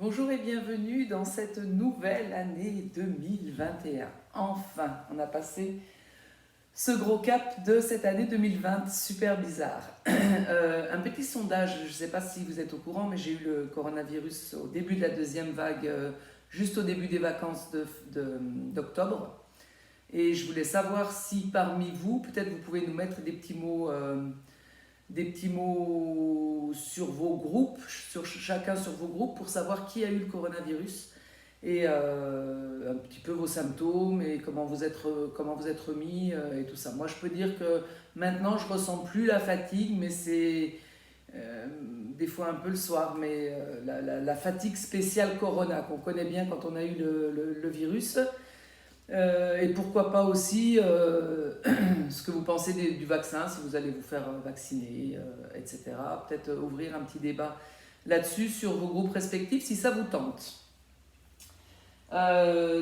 Bonjour et bienvenue dans cette nouvelle année 2021. Enfin, on a passé ce gros cap de cette année 2020, super bizarre. Un petit sondage, je ne sais pas si vous êtes au courant, mais j'ai eu le coronavirus au début de la deuxième vague, juste au début des vacances d'octobre. Et je voulais savoir si parmi vous, peut-être vous pouvez nous mettre des petits mots sur vos groupes, chacun sur vos groupes, pour savoir qui a eu le coronavirus et un petit peu vos symptômes et comment vous êtes remis et tout ça. Moi, je peux dire que maintenant, je ressens plus la fatigue, mais c'est des fois un peu le soir, mais la fatigue spéciale Corona qu'on connaît bien quand on a eu le virus. Et pourquoi pas aussi ce que vous pensez du vaccin, si vous allez vous faire vacciner, etc. Peut-être ouvrir un petit débat là-dessus sur vos groupes respectifs si ça vous tente.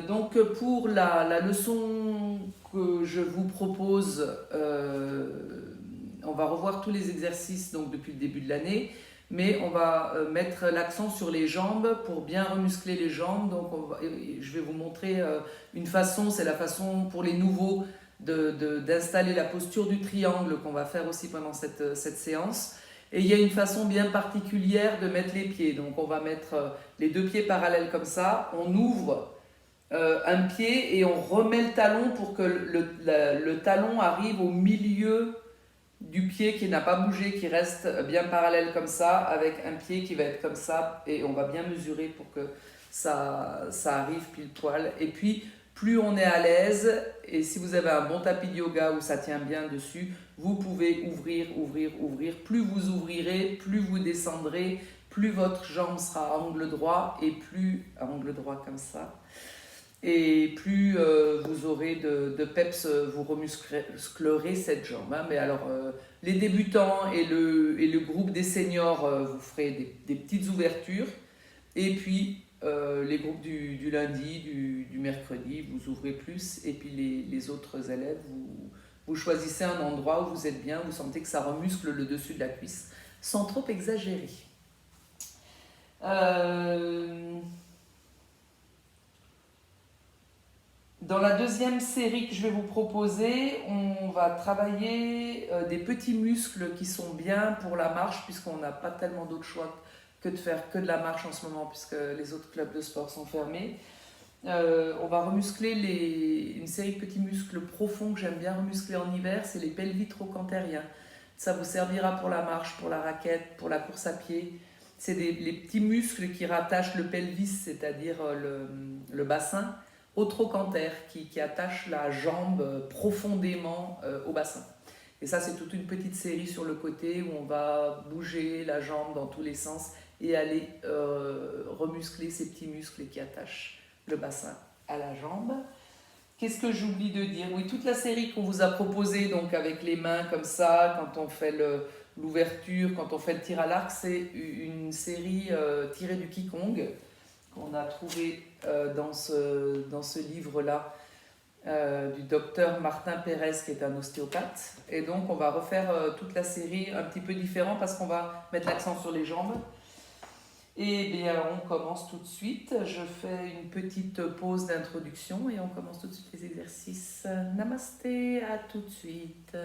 Donc pour la leçon que je vous propose, on va revoir tous les exercices donc, depuis le début de l'année, mais on va mettre l'accent sur les jambes pour bien remuscler les jambes. Donc je vais vous montrer une façon, c'est la façon pour les nouveaux d'installer la posture du triangle qu'on va faire aussi pendant cette séance. Et il y a une façon bien particulière de mettre les pieds. Donc on va mettre les deux pieds parallèles comme ça, on ouvre un pied et on remet le talon pour que le talon arrive au milieu du pied qui n'a pas bougé, qui reste bien parallèle comme ça, avec un pied qui va être comme ça, et on va bien mesurer pour que ça arrive pile poil. Et puis, plus on est à l'aise, et si vous avez un bon tapis de yoga où ça tient bien dessus, vous pouvez ouvrir, ouvrir, ouvrir. Plus vous ouvrirez, plus vous descendrez, plus votre jambe sera à angle droit, et plus à angle droit comme ça. Et plus vous aurez de peps, vous remusclerez cette jambe. Hein. Mais alors, les débutants et le groupe des seniors, vous ferez des petites ouvertures. Et puis, les groupes du lundi, du mercredi, vous ouvrez plus. Et puis, les autres élèves, vous choisissez un endroit où vous êtes bien, vous sentez que ça remuscle le dessus de la cuisse, sans trop exagérer. Dans la deuxième série que je vais vous proposer, on va travailler des petits muscles qui sont bien pour la marche, puisqu'on n'a pas tellement d'autres choix que de faire que de la marche en ce moment, puisque les autres clubs de sport sont fermés. On va remuscler une série de petits muscles profonds que j'aime bien remuscler en hiver, c'est les pelvis trochantériens. Ça vous servira pour la marche, pour la raquette, pour la course à pied. C'est les petits muscles qui rattachent le pelvis, c'est-à-dire le bassin, au trochanter qui attache la jambe profondément au bassin. Et ça, c'est toute une petite série sur le côté où on va bouger la jambe dans tous les sens et aller remuscler ces petits muscles qui attachent le bassin à la jambe. Qu'est-ce que j'oublie de dire? Oui, toute la série qu'on vous a proposée, donc avec les mains comme ça, quand on fait l'ouverture, quand on fait le tir à l'arc, c'est une série tirée du Qigong qu'on a trouvé dans ce livre-là du docteur Martin Pérez, qui est un ostéopathe. Et donc, on va refaire toute la série un petit peu différent parce qu'on va mettre l'accent sur les jambes. Et bien, on commence tout de suite. Je fais une petite pause d'introduction et on commence tout de suite les exercices. Namasté, à tout de suite.